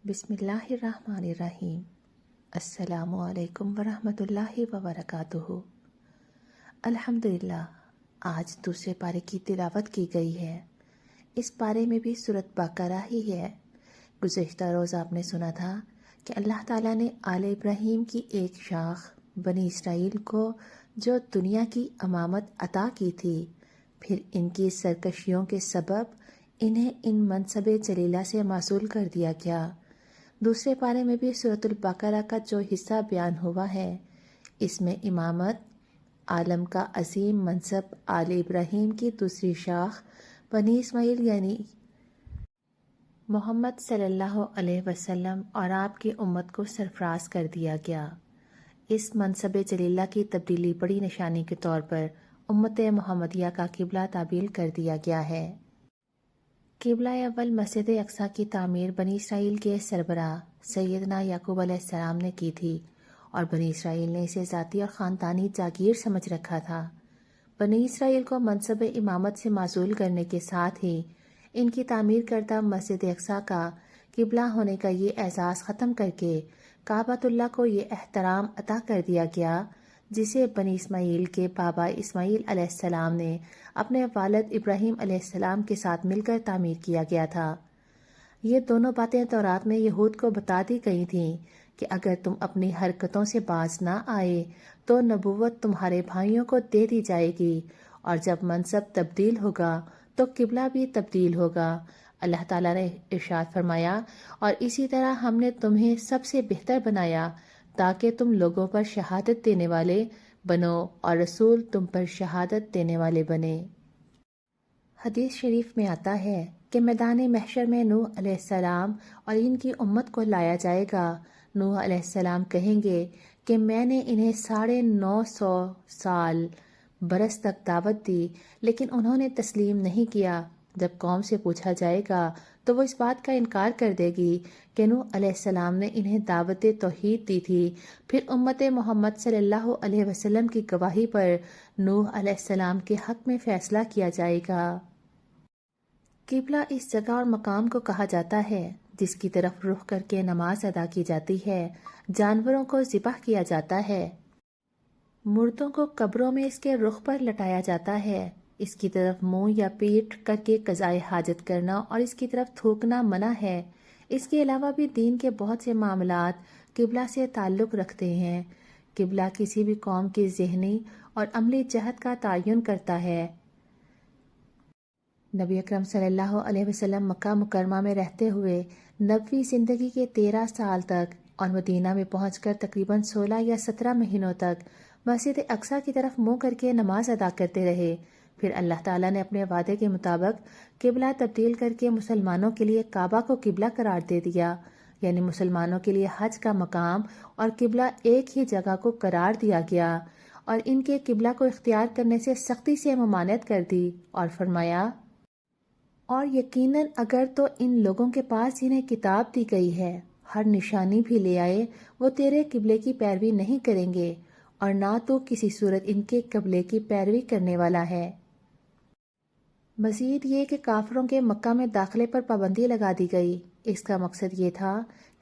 بسم اللہ الرحمن الرحیم۔ السلام علیکم ورحمۃ اللہ وبرکاتہ۔ الحمدللہ، آج دوسرے پارے کی تلاوت کی گئی ہے۔ اس پارے میں بھی سورۃ بقرہ ہی ہے۔ گزشتہ روز آپ نے سنا تھا کہ اللہ تعالیٰ نے آل ابراہیم کی ایک شاخ بنی اسرائیل کو جو دنیا کی امامت عطا کی تھی، پھر ان کی سرکشیوں کے سبب انہیں ان منصب جلیلہ سے معزول کر دیا گیا۔ دوسرے پارے میں بھی سورۃ البقرہ کا جو حصہ بیان ہوا ہے، اس میں امامت عالم کا عظیم منصب آل ابراہیم کی دوسری شاخ بنی اسماعیل یعنی محمد صلی اللہ علیہ وسلم اور آپ کی امت کو سرفراز کر دیا گیا۔ اس منصب جلیلہ کی تبدیلی بڑی نشانی کے طور پر امت محمدیہ کا قبلہ تعبیل کر دیا گیا ہے۔ قبلہ اول مسجد اقصیٰ کی تعمیر بنی اسرائیل کے سربراہ سیدنا یعقوب علیہ السلام نے کی تھی، اور بنی اسرائیل نے اسے ذاتی اور خاندانی جاگیر سمجھ رکھا تھا۔ بنی اسرائیل کو منصب امامت سے معزول کرنے کے ساتھ ہی ان کی تعمیر کردہ مسجد اقصیٰ کا قبلہ ہونے کا یہ اعزاز ختم کر کے کعبۃ اللہ کو یہ احترام عطا کر دیا گیا جسے بنی اسماعیل کے بابا اسماعیل علیہ السلام نے اپنے والد ابراہیم علیہ السلام کے ساتھ مل کر تعمیر کیا گیا تھا۔ یہ دونوں باتیں تورات میں یہود کو بتا دی گئی تھیں کہ اگر تم اپنی حرکتوں سے باز نہ آئے تو نبوت تمہارے بھائیوں کو دے دی جائے گی، اور جب منصب تبدیل ہوگا تو قبلہ بھی تبدیل ہوگا۔ اللہ تعالیٰ نے ارشاد فرمایا، اور اسی طرح ہم نے تمہیں سب سے بہتر بنایا تاکہ تم لوگوں پر شہادت دینے والے بنو اور رسول تم پر شہادت دینے والے بنے۔ حدیث شریف میں آتا ہے کہ میدان محشر میں نوح علیہ السلام اور ان کی امت کو لایا جائے گا۔ نوح علیہ السلام کہیں گے کہ میں نے انہیں 950 سال برس تک دعوت دی، لیکن انہوں نے تسلیم نہیں کیا۔ جب قوم سے پوچھا جائے گا تو وہ اس بات کا انکار کر دے گی کہ نوح علیہ السلام نے انہیں دعوت توحید دی تھی۔ پھر امت محمد صلی اللہ علیہ وسلم کی گواہی پر نوح علیہ السلام کے حق میں فیصلہ کیا جائے گا۔ قبلہ اس جگہ اور مقام کو کہا جاتا ہے جس کی طرف رخ کر کے نماز ادا کی جاتی ہے، جانوروں کو ذبح کیا جاتا ہے، مردوں کو قبروں میں اس کے رخ پر لٹایا جاتا ہے، اس کی طرف منہ یا پیٹ کر کے قضائے حاجت کرنا اور اس کی طرف تھوکنا منع ہے۔ اس کے علاوہ بھی دین کے بہت سے معاملات قبلہ سے تعلق رکھتے ہیں۔ قبلہ کسی بھی قوم کی ذہنی اور عملی جہت کا تعین کرتا ہے۔ نبی اکرم صلی اللہ علیہ وسلم مکہ مکرمہ میں رہتے ہوئے نبوی زندگی کے 13 سال تک اور مدینہ میں پہنچ کر تقریباً 16 یا 17 مہینوں تک مسجد اقصیٰ کی طرف منہ کر کے نماز ادا کرتے رہے۔ پھر اللہ تعالیٰ نے اپنے وعدے کے مطابق قبلہ تبدیل کر کے مسلمانوں کے لیے کعبہ کو قبلہ قرار دے دیا، یعنی مسلمانوں کے لیے حج کا مقام اور قبلہ ایک ہی جگہ کو قرار دیا گیا، اور ان کے قبلہ کو اختیار کرنے سے سختی سے ممانعت کر دی، اور فرمایا، اور یقیناً اگر تو ان لوگوں کے پاس جنہیں کتاب دی گئی ہے ہر نشانی بھی لے آئے، وہ تیرے قبلے کی پیروی نہیں کریں گے، اور نہ تو کسی صورت ان کے قبلے کی پیروی کرنے والا ہے۔ مزید یہ کہ کافروں کے مکہ میں داخلے پر پابندی لگا دی گئی۔ اس کا مقصد یہ تھا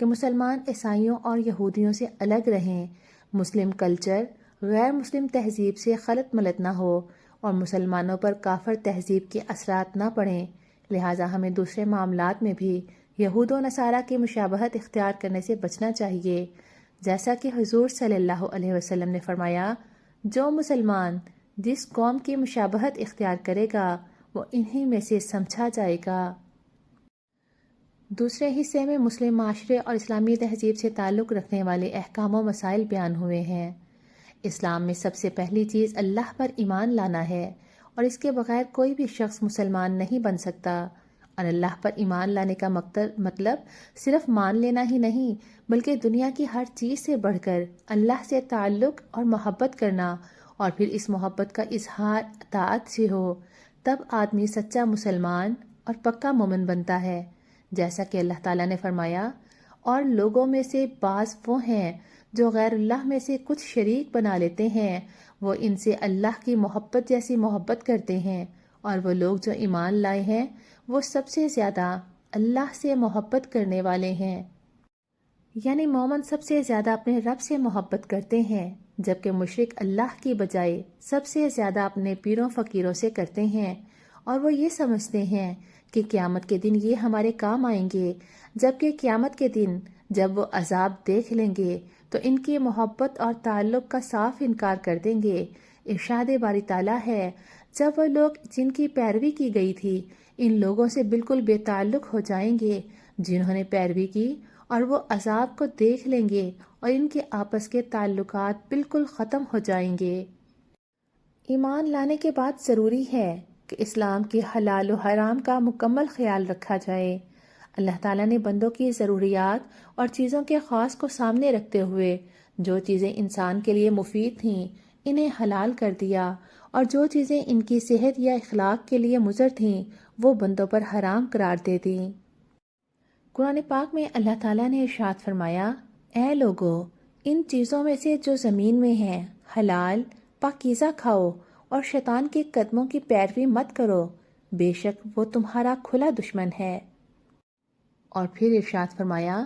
کہ مسلمان عیسائیوں اور یہودیوں سے الگ رہیں، مسلم کلچر غیر مسلم تہذیب سے خلط ملط نہ ہو، اور مسلمانوں پر کافر تہذیب کے اثرات نہ پڑیں۔ لہٰذا ہمیں دوسرے معاملات میں بھی یہود و نصارہ کی مشابہت اختیار کرنے سے بچنا چاہیے، جیسا کہ حضور صلی اللہ علیہ وسلم نے فرمایا، جو مسلمان جس قوم کی مشابہت اختیار کرے گا وہ انہی میں سے سمجھا جائے گا۔ دوسرے حصے میں مسلم معاشرے اور اسلامی تہذیب سے تعلق رکھنے والے احکام و مسائل بیان ہوئے ہیں۔ اسلام میں سب سے پہلی چیز اللہ پر ایمان لانا ہے، اور اس کے بغیر کوئی بھی شخص مسلمان نہیں بن سکتا۔ اور اللہ پر ایمان لانے کا مطلب صرف مان لینا ہی نہیں، بلکہ دنیا کی ہر چیز سے بڑھ کر اللہ سے تعلق اور محبت کرنا، اور پھر اس محبت کا اظہار اطاعت سے ہو، تب آدمی سچا مسلمان اور پکا مومن بنتا ہے۔ جیسا کہ اللہ تعالیٰ نے فرمایا، اور لوگوں میں سے بعض وہ ہیں جو غیر اللہ میں سے کچھ شریک بنا لیتے ہیں، وہ ان سے اللہ کی محبت جیسی محبت کرتے ہیں، اور وہ لوگ جو ایمان لائے ہیں وہ سب سے زیادہ اللہ سے محبت کرنے والے ہیں۔ یعنی مومن سب سے زیادہ اپنے رب سے محبت کرتے ہیں، جبکہ مشرک اللہ کی بجائے سب سے زیادہ اپنے پیروں فقیروں سے کرتے ہیں، اور وہ یہ سمجھتے ہیں کہ قیامت کے دن یہ ہمارے کام آئیں گے، جبکہ قیامت کے دن جب وہ عذاب دیکھ لیں گے تو ان کی محبت اور تعلق کا صاف انکار کر دیں گے۔ ارشاد باری تعالیٰ ہے، جب وہ لوگ جن کی پیروی کی گئی تھی ان لوگوں سے بالکل بے تعلق ہو جائیں گے جنہوں نے پیروی کی، اور وہ عذاب کو دیکھ لیں گے اور ان کے آپس کے تعلقات بالکل ختم ہو جائیں گے۔ ایمان لانے کے بعد ضروری ہے کہ اسلام کے حلال و حرام کا مکمل خیال رکھا جائے۔ اللہ تعالیٰ نے بندوں کی ضروریات اور چیزوں کے خواص کو سامنے رکھتے ہوئے جو چیزیں انسان کے لیے مفید تھیں انہیں حلال کر دیا، اور جو چیزیں ان کی صحت یا اخلاق کے لیے مضر تھیں وہ بندوں پر حرام قرار دے دیں۔ قرآن پاک میں اللہ تعالیٰ نے ارشاد فرمایا، اے لوگو، ان چیزوں میں سے جو زمین میں ہیں حلال پاکیزہ کھاؤ اور شیطان کے قدموں کی پیروی مت کرو، بے شک وہ تمہارا کھلا دشمن ہے۔ اور پھر ارشاد فرمایا،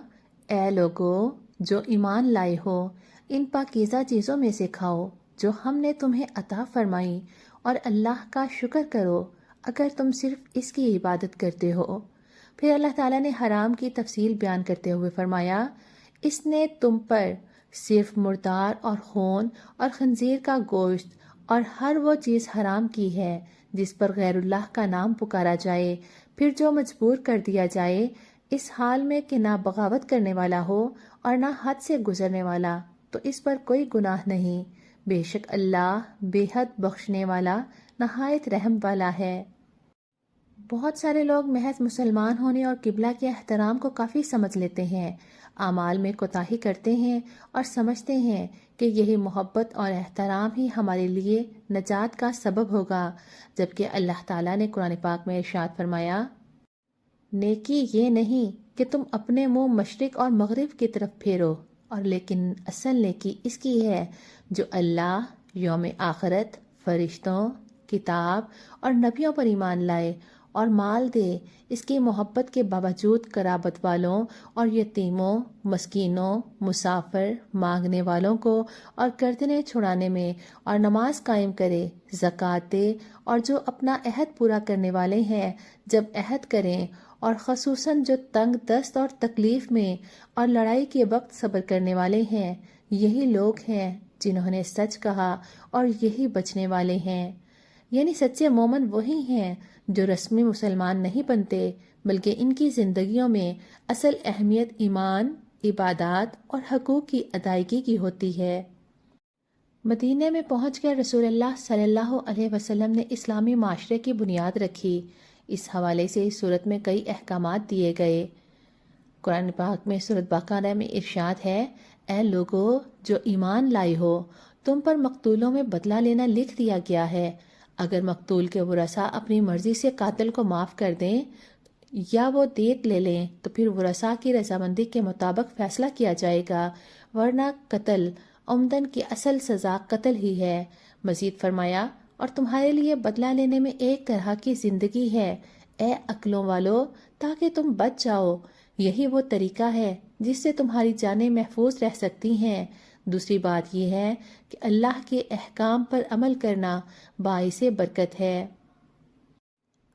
اے لوگو جو ایمان لائے ہو، ان پاکیزہ چیزوں میں سے کھاؤ جو ہم نے تمہیں عطا فرمائی، اور اللہ کا شکر کرو اگر تم صرف اس کی عبادت کرتے ہو۔ پھر اللہ تعالیٰ نے حرام کی تفصیل بیان کرتے ہوئے فرمایا، اس نے تم پر صرف مردار اور خون اور خنزیر کا گوشت اور ہر وہ چیز حرام کی ہے جس پر غیر اللہ کا نام پکارا جائے، پھر جو مجبور کر دیا جائے اس حال میں کہ نہ بغاوت کرنے والا ہو اور نہ حد سے گزرنے والا، تو اس پر کوئی گناہ نہیں، بے شک اللہ بے حد بخشنے والا نہایت رحم والا ہے۔ بہت سارے لوگ محض مسلمان ہونے اور قبلہ کے احترام کو کافی سمجھ لیتے ہیں، اعمال میں کوتاہی کرتے ہیں اور سمجھتے ہیں کہ یہی محبت اور احترام ہی ہمارے لیے نجات کا سبب ہوگا، جبکہ اللہ تعالیٰ نے قرآن پاک میں ارشاد فرمایا، نیکی یہ نہیں کہ تم اپنے منہ مشرق اور مغرب کی طرف پھیرو، اور لیکن اصل نیکی اس کی ہے جو اللہ، یوم آخرت، فرشتوں، کتاب اور نبیوں پر ایمان لائے اور مال دے اس کی محبت کے باوجود قرابت والوں اور یتیموں، مسکینوں، مسافر، مانگنے والوں کو اور گردنیں چھڑانے میں، اور نماز قائم کرے، زکوٰۃ دے، اور جو اپنا عہد پورا کرنے والے ہیں جب عہد کریں، اور خصوصاً جو تنگ دست اور تکلیف میں اور لڑائی کے وقت صبر کرنے والے ہیں، یہی لوگ ہیں جنہوں نے سچ کہا اور یہی بچنے والے ہیں۔ یعنی سچے مومن وہی ہیں جو رسمی مسلمان نہیں بنتے، بلکہ ان کی زندگیوں میں اصل اہمیت ایمان، عبادات اور حقوق کی ادائیگی کی ہوتی ہے۔ مدینہ میں پہنچ کر رسول اللہ صلی اللہ علیہ وسلم نے اسلامی معاشرے کی بنیاد رکھی۔ اس حوالے سے اس صورت میں کئی احکامات دیے گئے۔ قرآن پاک میں سورۃ بقرہ میں ارشاد ہے، اے لوگو جو ایمان لائے ہو، تم پر مقتولوں میں بدلہ لینا لکھ دیا گیا ہے۔ اگر مقتول کے ورثاء اپنی مرضی سے قاتل کو معاف کر دیں یا وہ دیت لے لیں تو پھر ورثاء کی رضامندی کے مطابق فیصلہ کیا جائے گا، ورنہ قتل عمدن کی اصل سزا قتل ہی ہے۔ مزید فرمایا، اور تمہارے لیے بدلہ لینے میں ایک طرح کی زندگی ہے، اے عقلوں والو، تاکہ تم بچ جاؤ، یہی وہ طریقہ ہے جس سے تمہاری جانیں محفوظ رہ سکتی ہیں۔ دوسری بات یہ ہے کہ اللہ کے احکام پر عمل کرنا باعث برکت ہے۔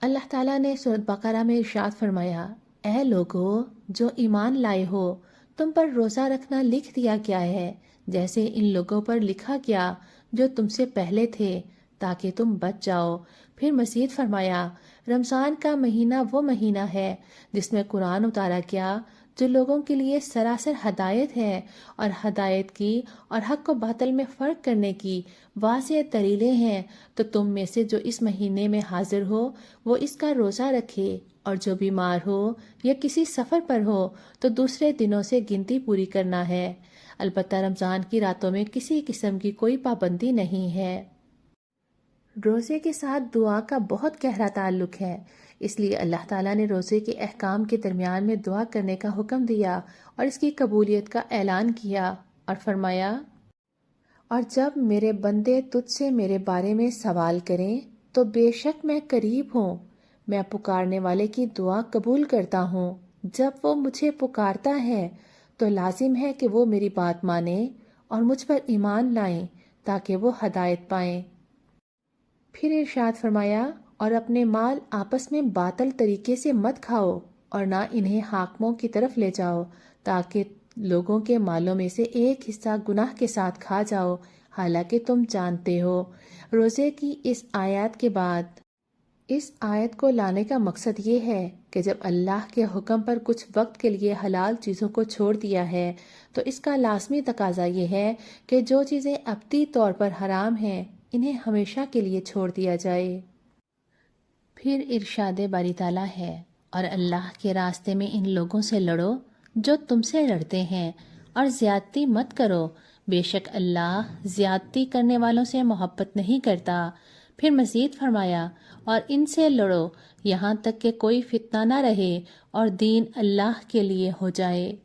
اللہ تعالیٰ نے سورۃ بقرہ میں ارشاد فرمایا، اے لوگو جو ایمان لائے ہو، تم پر روزہ رکھنا لکھ دیا گیا ہے جیسے ان لوگوں پر لکھا گیا جو تم سے پہلے تھے، تاکہ تم بچ جاؤ۔ پھر مزید فرمایا، رمضان کا مہینہ وہ مہینہ ہے جس میں قرآن اتارا گیا، جو لوگوں کے لیے سراسر ہدایت ہے، اور ہدایت کی اور حق و باطل میں فرق کرنے کی واضح دلیلیں ہیں۔ تو تم میں سے جو اس مہینے میں حاضر ہو وہ اس کا روزہ رکھے، اور جو بیمار ہو یا کسی سفر پر ہو تو دوسرے دنوں سے گنتی پوری کرنا ہے۔ البتہ رمضان کی راتوں میں کسی قسم کی کوئی پابندی نہیں ہے۔ روزے کے ساتھ دعا کا بہت گہرا تعلق ہے، اس لیے اللہ تعالیٰ نے روزے کے احکام کے درمیان میں دعا کرنے کا حکم دیا اور اس کی قبولیت کا اعلان کیا، اور فرمایا، اور جب میرے بندے تجھ سے میرے بارے میں سوال کریں تو بے شک میں قریب ہوں، میں پکارنے والے کی دعا قبول کرتا ہوں۔ جب وہ مجھے پکارتا ہے تو لازم ہے کہ وہ میری بات مانیں اور مجھ پر ایمان لائیں تاکہ وہ ہدایت پائیں۔ پھر ارشاد فرمایا، اور اپنے مال آپس میں باطل طریقے سے مت کھاؤ اور نہ انہیں حاکموں کی طرف لے جاؤ تاکہ لوگوں کے مالوں میں سے ایک حصہ گناہ کے ساتھ کھا جاؤ، حالانکہ تم جانتے ہو۔ روزے کی اس آیات کے بعد اس آیت کو لانے کا مقصد یہ ہے کہ جب اللہ کے حکم پر کچھ وقت کے لیے حلال چیزوں کو چھوڑ دیا ہے تو اس کا لازمی تقاضا یہ ہے کہ جو چیزیں ابدی طور پر حرام ہیں انہیں ہمیشہ کے لیے چھوڑ دیا جائے۔ پھر ارشاد باری تعالیٰ ہے، اور اللہ کے راستے میں ان لوگوں سے لڑو جو تم سے لڑتے ہیں، اور زیادتی مت کرو، بے شک اللہ زیادتی کرنے والوں سے محبت نہیں کرتا۔ پھر مزید فرمایا، اور ان سے لڑو یہاں تک کہ کوئی فتنہ نہ رہے اور دین اللہ کے لیے ہو جائے۔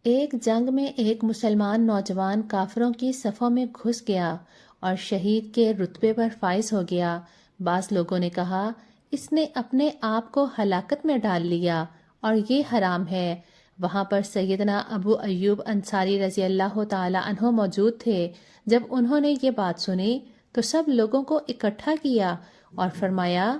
ایک جنگ میں ایک مسلمان نوجوان کافروں کی صفوں میں گھس گیا اور شہید کے رتبے پر فائز ہو گیا۔ بعض لوگوں نے کہا، اس نے اپنے آپ کو ہلاکت میں ڈال لیا اور یہ حرام ہے۔ وہاں پر سیدنا ابو ایوب انصاری رضی اللہ تعالی عنہ موجود تھے۔ جب انہوں نے یہ بات سنی تو سب لوگوں کو اکٹھا کیا اور فرمایا،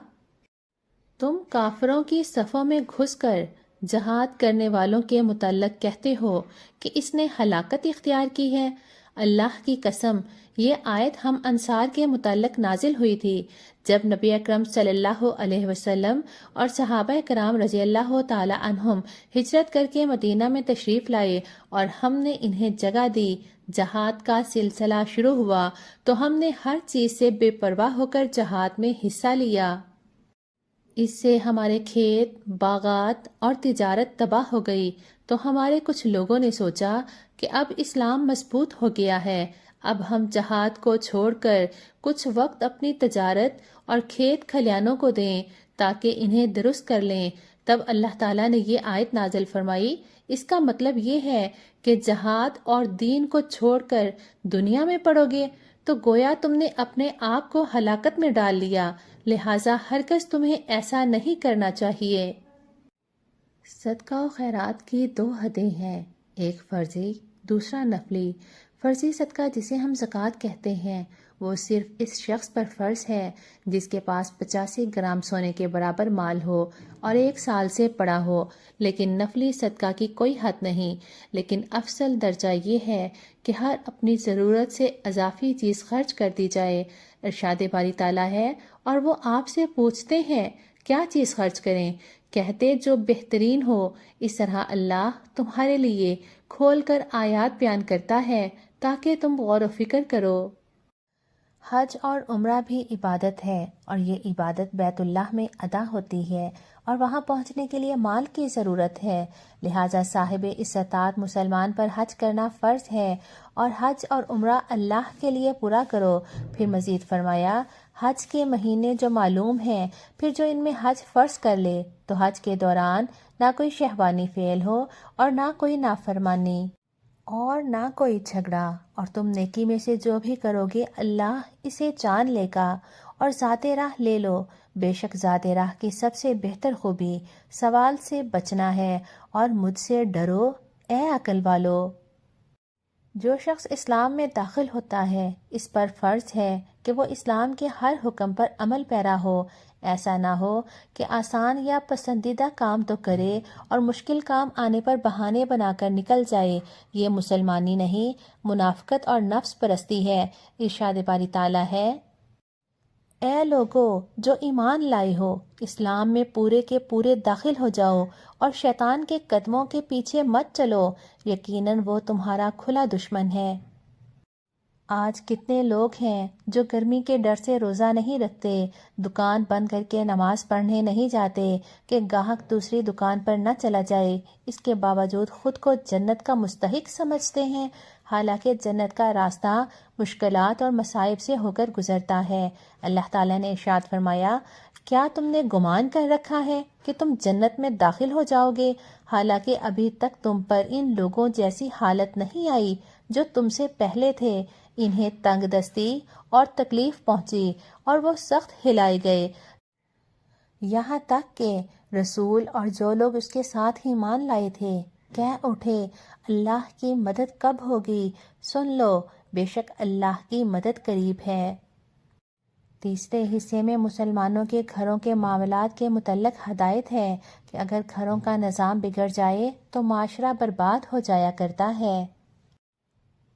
تم کافروں کی صفوں میں گھس کر جہاد کرنے والوں کے متعلق کہتے ہو کہ اس نے ہلاکت اختیار کی ہے۔ اللہ کی قسم، یہ آیت ہم انصار کے متعلق نازل ہوئی تھی جب نبی اکرم صلی اللہ علیہ وسلم اور صحابہ کرام رضی اللہ تعالی عنہم ہجرت کر کے مدینہ میں تشریف لائے اور ہم نے انہیں جگہ دی۔ جہاد کا سلسلہ شروع ہوا تو ہم نے ہر چیز سے بے پرواہ ہو کر جہاد میں حصہ لیا۔ اس سے ہمارے کھیت، باغات اور تجارت تباہ ہو گئی، تو ہمارے کچھ لوگوں نے سوچا کہ اب اسلام مضبوط ہو گیا ہے، اب ہم جہاد کو چھوڑ کر کچھ وقت اپنی تجارت اور کھیت کھلیانوں کو دیں تاکہ انہیں درست کر لیں۔ تب اللہ تعالیٰ نے یہ آیت نازل فرمائی، اس کا مطلب یہ ہے کہ جہاد اور دین کو چھوڑ کر دنیا میں پڑو گے تو گویا تم نے اپنے آپ کو ہلاکت میں ڈال لیا، لہٰذا ہرگز تمہیں ایسا نہیں کرنا چاہیے۔ صدقہ و خیرات کی دو حدیں ہیں، ایک فرضی، دوسرا نفلی۔ فرضی صدقہ جسے ہم زکوٰۃ کہتے ہیں وہ صرف اس شخص پر فرض ہے جس کے پاس 85 گرام سونے کے برابر مال ہو اور 1 سال سے پڑا ہو، لیکن نفلی صدقہ کی کوئی حد نہیں، لیکن افضل درجہ یہ ہے کہ ہر اپنی ضرورت سے اضافی چیز خرچ کر دی جائے۔ ارشاد باری تعالیٰ ہے، اور وہ آپ سے پوچھتے ہیں کیا چیز خرچ کریں، کہتے جو بہترین ہو۔ اس طرح اللہ تمہارے لیے کھول کر آیات بیان کرتا ہے تاکہ تم غور و فکر کرو۔ حج اور عمرہ بھی عبادت ہے، اور یہ عبادت بیت اللہ میں ادا ہوتی ہے اور وہاں پہنچنے کے لیے مال کی ضرورت ہے، لہٰذا صاحب استطاعت مسلمان پر حج کرنا فرض ہے، اور حج اور عمرہ اللہ کے لیے پورا کرو۔ پھر مزید فرمایا، حج کے مہینے جو معلوم ہیں، پھر جو ان میں حج فرض کر لے تو حج کے دوران نہ کوئی شہوانی فعل ہو اور نہ کوئی نافرمانی اور نہ کوئی جھگڑا، اور تم نیکی میں سے جو بھی کرو گے اللہ اسے جان لے گا، اور ذات راہ لے لو، بے شک ذات راہ کی سب سے بہتر خوبی سوال سے بچنا ہے، اور مجھ سے ڈرو اے عقل والو۔ جو شخص اسلام میں داخل ہوتا ہے اس پر فرض ہے کہ وہ اسلام کے ہر حکم پر عمل پیرا ہو، ایسا نہ ہو کہ آسان یا پسندیدہ کام تو کرے اور مشکل کام آنے پر بہانے بنا کر نکل جائے، یہ مسلمانی نہیں، منافقت اور نفس پرستی ہے۔ ارشاد باری تعالیٰ ہے، اے لوگو جو ایمان لائے ہو، اسلام میں پورے کے پورے داخل ہو جاؤ اور شیطان کے قدموں کے پیچھے مت چلو، یقیناً وہ تمہارا کھلا دشمن ہے۔ آج کتنے لوگ ہیں جو گرمی کے ڈر سے روزہ نہیں رکھتے، دکان بند کر کے نماز پڑھنے نہیں جاتے کہ گاہک دوسری دکان پر نہ چلا جائے، اس کے باوجود خود کو جنت کا مستحق سمجھتے ہیں، حالانکہ جنت کا راستہ مشکلات اور مصائب سے ہو کر گزرتا ہے۔ اللہ تعالیٰ نے ارشاد فرمایا، کیا تم نے گمان کر رکھا ہے کہ تم جنت میں داخل ہو جاؤ گے، حالانکہ ابھی تک تم پر ان لوگوں جیسی حالت نہیں آئی جو تم سے پہلے تھے۔ انہیں تنگ دستی اور تکلیف پہنچی اور وہ سخت ہلائے گئے، یہاں تک کہ رسول اور جو لوگ اس کے ساتھ ایمان لائے تھے کہہ اٹھے، اللہ کی مدد کب ہوگی؟ سن لو، بے شک اللہ کی مدد قریب ہے۔ تیسرے حصے میں مسلمانوں کے گھروں کے معاملات کے متعلق ہدایت ہے کہ اگر گھروں کا نظام بگڑ جائے تو معاشرہ برباد ہو جایا کرتا ہے۔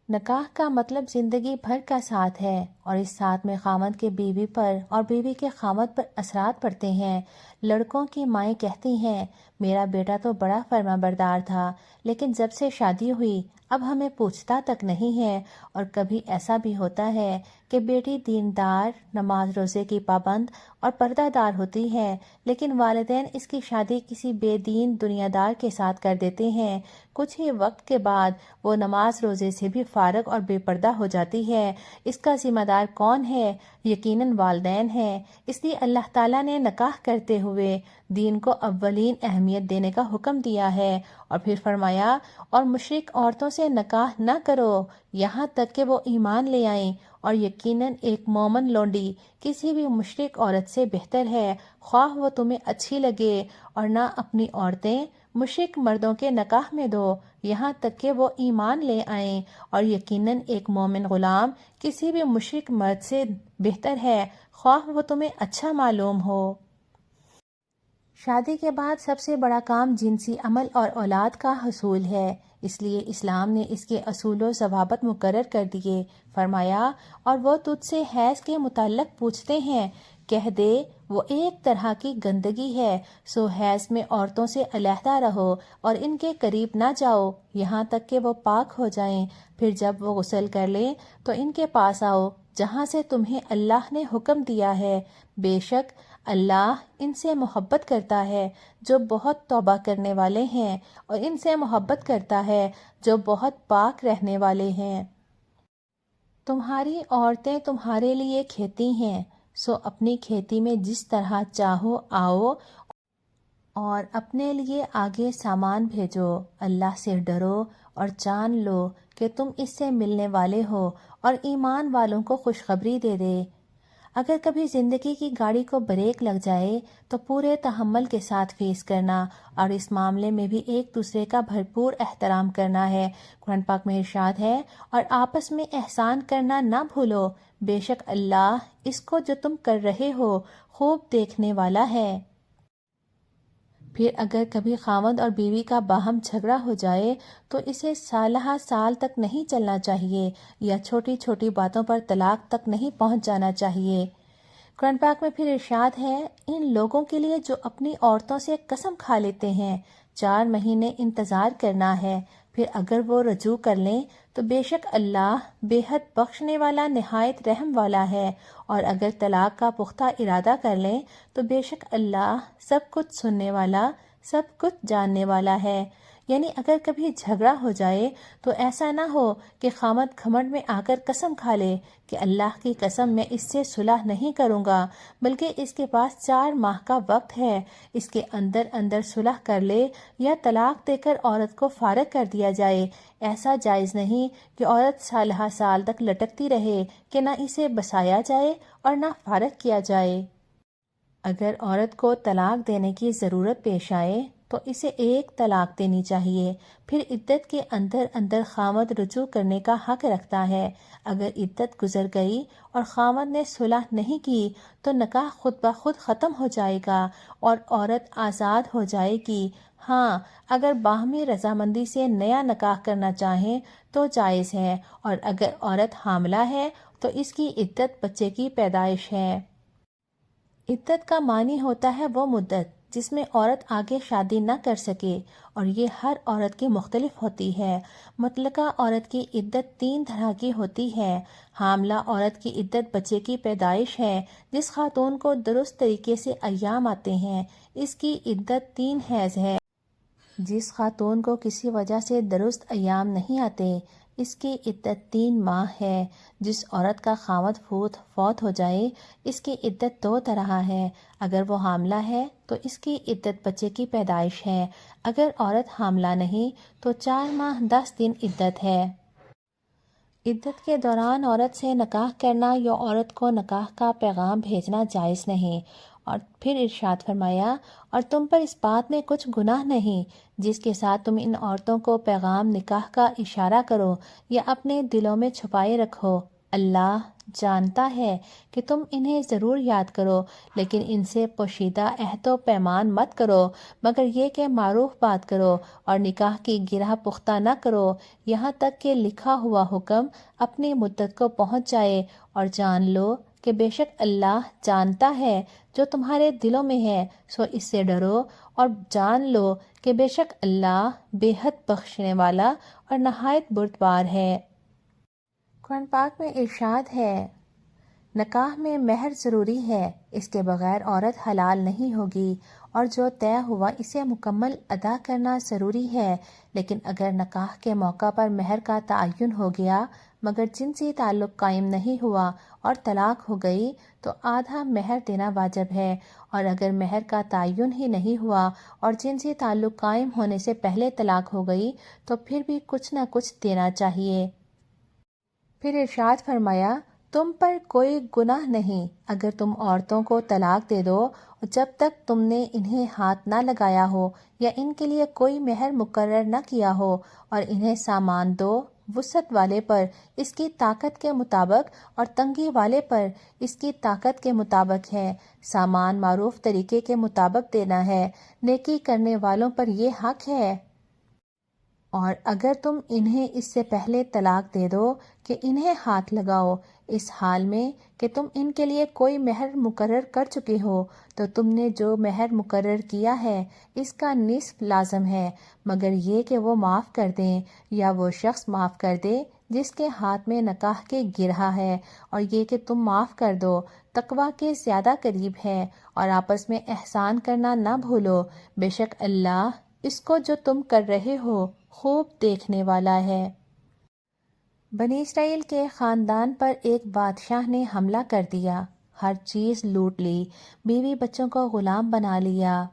نکاح کا مطلب زندگی بھر کا ساتھ ہے، اور اس ساتھ میں خاوند کے بیوی پر اور بیوی کے خاوند پر اثرات پڑتے ہیں۔ لڑکوں کی مائیں کہتی ہیں، میرا بیٹا تو بڑا فرما بردار تھا، لیکن جب سے شادی ہوئی اب ہمیں پوچھتا تک نہیں ہے۔ اور کبھی ایسا بھی ہوتا ہے کہ بیٹی دیندار، نماز روزے کی پابند اور پردہ دار ہوتی ہے، لیکن والدین اس کی شادی کسی بے دین دنیا دار کے ساتھ کر دیتے ہیں۔ کچھ ہی وقت کے بعد وہ نماز روزے سے بھی فارغ اور بے پردہ ہو جاتی ہے۔ اس کا ذمہ دار کون ہے؟ یقیناً والدین ہیں۔ اس لیے اللہ تعالیٰ نے نکاح کرتے ہوئے دین کو اولین اہمیت دینے کا حکم دیا ہے، اور پھر فرمایا، اور مشرک عورتوں سے نکاح نہ کرو یہاں تک کہ وہ ایمان لے آئیں، اور یقیناً ایک مومن لونڈی کسی بھی مشرک عورت سے بہتر ہے، خواہ وہ تمہیں اچھی لگے، اور نہ اپنی عورتیں مشرک مردوں کے نکاح میں دو یہاں تک کہ وہ ایمان لے آئیں، اور یقیناً ایک مومن غلام کسی بھی مشرک مرد سے بہتر ہے، خواہ وہ تمہیں اچھا معلوم ہو۔ شادی کے بعد سب سے بڑا کام جنسی عمل اور اولاد کا حصول ہے، اس لیے اسلام نے اس کے اصول و ضوابط مقرر کر دیے۔ فرمایا، اور وہ تجھ سے حیض کے متعلق پوچھتے ہیں، کہہ دے وہ ایک طرح کی گندگی ہے، سو حیض میں عورتوں سے علیحدہ رہو اور ان کے قریب نہ جاؤ یہاں تک کہ وہ پاک ہو جائیں، پھر جب وہ غسل کر لیں تو ان کے پاس آؤ جہاں سے تمہیں اللہ نے حکم دیا ہے، بے شک اللہ ان سے محبت کرتا ہے جو بہت توبہ کرنے والے ہیں، اور ان سے محبت کرتا ہے جو بہت پاک رہنے والے ہیں۔ تمہاری عورتیں تمہارے لیے کھیتی ہیں، سو اپنی کھیتی میں جس طرح چاہو آؤ اور اپنے لیے آگے سامان بھیجو۔ اللہ سے ڈرو اور جان لو کہ تم اس سے ملنے والے ہو، اور ایمان والوں کو خوشخبری دے دے۔ اگر کبھی زندگی کی گاڑی کو بریک لگ جائے تو پورے تحمل کے ساتھ فیس کرنا، اور اس معاملے میں بھی ایک دوسرے کا بھرپور احترام کرنا ہے۔ قرآن پاک میں ارشاد ہے، اور آپس میں احسان کرنا نہ بھولو، بے شک اللہ اس کو جو تم کر رہے ہو خوب دیکھنے والا ہے۔ پھر اگر کبھی خاوند اور بیوی کا باہم جھگڑا ہو جائے تو اسے سالہ سال تک نہیں چلنا چاہیے، یا چھوٹی چھوٹی باتوں پر طلاق تک نہیں پہنچ جانا چاہیے۔ قرآن پاک میں پھر ارشاد ہے، ان لوگوں کے لیے جو اپنی عورتوں سے قسم کھا لیتے ہیں 4 مہینے انتظار کرنا ہے، پھر اگر وہ رجوع کر لیں تو بے شک اللہ بے حد بخشنے والا نہایت رحم والا ہے، اور اگر طلاق کا پختہ ارادہ کر لیں تو بے شک اللہ سب کچھ سننے والا، سب کچھ جاننے والا ہے۔ یعنی اگر کبھی جھگڑا ہو جائے تو ایسا نہ ہو کہ خاوند گھمنڈ میں آ کر قسم کھا لے کہ اللہ کی قسم میں اس سے صلح نہیں کروں گا، بلکہ اس کے پاس 4 ماہ کا وقت ہے، اس کے اندر اندر صلح کر لے یا طلاق دے کر عورت کو فارغ کر دیا جائے۔ ایسا جائز نہیں کہ عورت سالہ سال تک لٹکتی رہے کہ نہ اسے بسایا جائے اور نہ فارغ کیا جائے۔ اگر عورت کو طلاق دینے کی ضرورت پیش آئے تو اسے 1 طلاق دینی چاہیے، پھر عدت کے اندر اندر خاوند رجوع کرنے کا حق رکھتا ہے۔ اگر عدت گزر گئی اور خاوند نے صلح نہیں کی تو نکاح خود بخود ختم ہو جائے گا اور عورت آزاد ہو جائے گی۔ ہاں، اگر باہمی رضامندی سے نیا نکاح کرنا چاہیں تو جائز ہے، اور اگر عورت حاملہ ہے تو اس کی عدت بچے کی پیدائش ہے۔ عدت کا معنی ہوتا ہے وہ مدت جس میں عورت آگے شادی نہ کر سکے، اور یہ ہر عورت کی مختلف ہوتی ہے۔ مطلقہ عورت کی عدت 3 طرح کی ہوتی ہے۔ حاملہ عورت کی عدت بچے کی پیدائش ہے۔ جس خاتون کو درست طریقے سے ایام آتے ہیں اس کی عدت 3 حیض ہے۔ جس خاتون کو کسی وجہ سے درست ایام نہیں آتے اس کی عدت 3 ماہ ہے۔ جس عورت کا خاوند فوت ہو جائے اس کی عدت 2 طرح ہے۔ اگر وہ حاملہ ہے تو اس کی عدت بچے کی پیدائش ہے۔ اگر عورت حاملہ نہیں تو 4 ماہ 10 دن عدت ہے۔ عدت کے دوران عورت سے نکاح کرنا یا عورت کو نکاح کا پیغام بھیجنا جائز نہیں۔ اور پھر ارشاد فرمایا، اور تم پر اس بات میں کچھ گناہ نہیں جس کے ساتھ تم ان عورتوں کو پیغام نکاح کا اشارہ کرو یا اپنے دلوں میں چھپائے رکھو۔ اللہ جانتا ہے کہ تم انہیں ضرور یاد کرو، لیکن ان سے پوشیدہ عہد و پیمان مت کرو، مگر یہ کہ معروف بات کرو اور نکاح کی گرہ پختہ نہ کرو یہاں تک کہ لکھا ہوا حکم اپنی مدت کو پہنچ جائے، اور جان لو کہ بے شک اللہ جانتا ہے جو تمہارے دلوں میں ہے، سو اس سے ڈرو اور جان لو کہ بے شک اللہ بے حد بخشنے والا اور نہایت بردبار ہے۔ قرآن پاک میں ارشاد ہے، نکاح میں مہر ضروری ہے، اس کے بغیر عورت حلال نہیں ہوگی، اور جو طے ہوا اسے مکمل ادا کرنا ضروری ہے۔ لیکن اگر نکاح کے موقع پر مہر کا تعین ہو گیا مگر جنسی تعلق قائم نہیں ہوا اور طلاق ہو گئی تو آدھا مہر دینا واجب ہے، اور اگر مہر کا تعین ہی نہیں ہوا اور جنسی تعلق قائم ہونے سے پہلے طلاق ہو گئی تو پھر بھی کچھ نہ کچھ دینا چاہیے۔ پھر ارشاد فرمایا، تم پر کوئی گناہ نہیں اگر تم عورتوں کو طلاق دے دو جب تک تم نے انہیں ہاتھ نہ لگایا ہو یا ان کے لیے کوئی مہر مقرر نہ کیا ہو، اور انہیں سامان دو وسعت والے پر اس کی طاقت کے مطابق اور تنگی والے پر اس کی طاقت کے مطابق ہے۔ سامان معروف طریقے کے مطابق دینا ہے، نیکی کرنے والوں پر یہ حق ہے۔ اور اگر تم انہیں اس سے پہلے طلاق دے دو کہ انہیں ہاتھ لگاؤ، اس حال میں کہ تم ان کے لیے کوئی مہر مقرر کر چکے ہو، تو تم نے جو مہر مقرر کیا ہے اس کا نصف لازم ہے، مگر یہ کہ وہ معاف کر دیں یا وہ شخص معاف کر دے جس کے ہاتھ میں نکاح کے گرہ ہے، اور یہ کہ تم معاف کر دو تقویٰ کے زیادہ قریب ہے، اور آپس میں احسان کرنا نہ بھولو، بے شک اللہ اس کو جو تم کر رہے ہو خوب دیکھنے والا ہے۔ بنی اسرائیل کے خاندان پر ایک بادشاہ نے حملہ کر دیا، ہر چیز لوٹ لی، بیوی بچوں کو غلام بنا لیا۔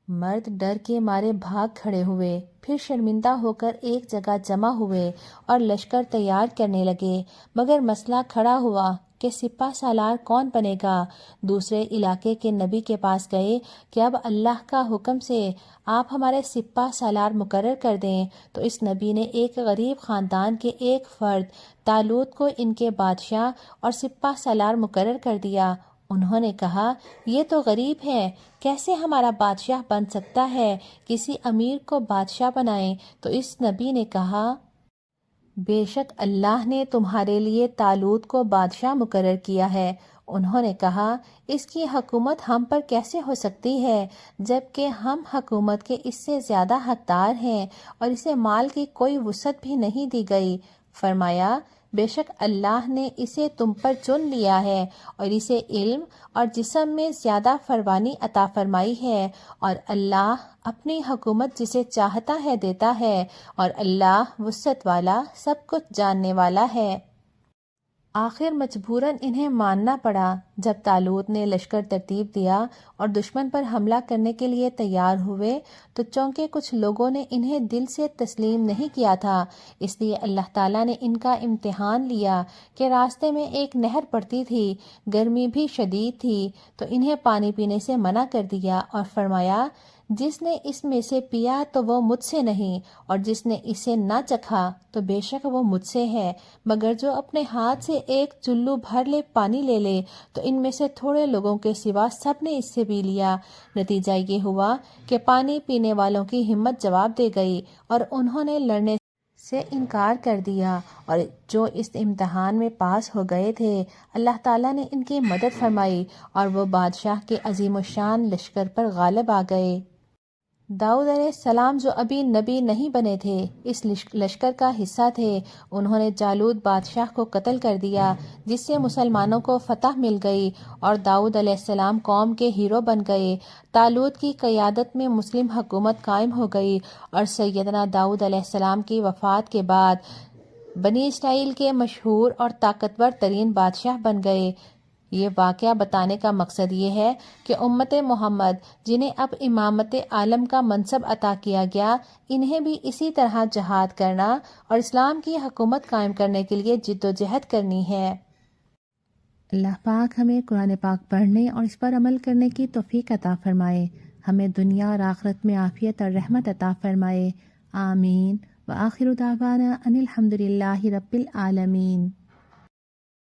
مرد ڈر کے مارے بھاگ کھڑے ہوئے، پھر شرمندہ ہو کر ایک جگہ جمع ہوئے اور لشکر تیار کرنے لگے، مگر مسئلہ کھڑا ہوا کہ سپہ سالار کون بنے گا۔ دوسرے علاقے کے نبی کے پاس گئے کہ اب اللہ کا حکم سے آپ ہمارے سپہ سالار مقرر کر دیں، تو اس نبی نے ایک غریب خاندان کے ایک فرد طالوت کو ان کے بادشاہ اور سپہ سالار مقرر کر دیا۔ انہوں نے کہا، یہ تو غریب ہے، کیسے ہمارا بادشاہ بن سکتا ہے؟ کسی امیر کو بادشاہ بنائیں۔ تو اس نبی نے کہا، بے شک اللہ نے تمہارے لیے طالوت کو بادشاہ مقرر کیا ہے۔ انہوں نے کہا، اس کی حکومت ہم پر کیسے ہو سکتی ہے جبکہ ہم حکومت کے اس سے زیادہ حقدار ہیں اور اسے مال کی کوئی وسعت بھی نہیں دی گئی۔ فرمایا، بے شک اللہ نے اسے تم پر چن لیا ہے اور اسے علم اور جسم میں زیادہ فروانی عطا فرمائی ہے، اور اللہ اپنی حکومت جسے چاہتا ہے دیتا ہے، اور اللہ وسعت والا سب کچھ جاننے والا ہے۔ آخر مجبوراً انہیں ماننا پڑا۔ جب طالوت نے لشکر ترتیب دیا اور دشمن پر حملہ کرنے کے لیے تیار ہوئے تو چونکہ کچھ لوگوں نے انہیں دل سے تسلیم نہیں کیا تھا، اس لیے اللہ تعالیٰ نے ان کا امتحان لیا کہ راستے میں ایک نہر پڑتی تھی، گرمی بھی شدید تھی، تو انہیں پانی پینے سے منع کر دیا اور فرمایا، جس نے اس میں سے پیا تو وہ مجھ سے نہیں، اور جس نے اسے نہ چکھا تو بے شک وہ مجھ سے ہے، مگر جو اپنے ہاتھ سے ایک چلو بھر لے پانی لے لے تو ان میں سے تھوڑے لوگوں کے سوا سب نے اس سے پی لیا۔ نتیجہ یہ ہوا کہ پانی پینے والوں کی ہمت جواب دے گئی اور انہوں نے لڑنے سے انکار کر دیا، اور جو اس امتحان میں پاس ہو گئے تھے اللہ تعالیٰ نے ان کی مدد فرمائی اور وہ بادشاہ کے عظیم الشان لشکر پر غالب آ گئے۔ داؤد علیہ السلام جو ابھی نبی نہیں بنے تھے، اس لشکر کا حصہ تھے۔ انہوں نے جالوت بادشاہ کو قتل کر دیا، جس سے مسلمانوں کو فتح مل گئی اور داؤد علیہ السلام قوم کے ہیرو بن گئے۔ طالوت کی قیادت میں مسلم حکومت قائم ہو گئی اور سیدنا داؤد علیہ السلام کی وفات کے بعد بنی اسرائیل کے مشہور اور طاقتور ترین بادشاہ بن گئے۔ یہ واقعہ بتانے کا مقصد یہ ہے کہ امت محمد، جنہیں اب امامت عالم کا منصب عطا کیا گیا، انہیں بھی اسی طرح جہاد کرنا اور اسلام کی حکومت قائم کرنے کے لیے جد و جہد کرنی ہے۔ اللہ پاک ہمیں قرآن پاک پڑھنے اور اس پر عمل کرنے کی توفیق عطا فرمائے، ہمیں دنیا اور آخرت میں عافیت اور رحمت عطا فرمائے، آمین۔ وآخر دعوانا ان الحمد للہ رب العالمین۔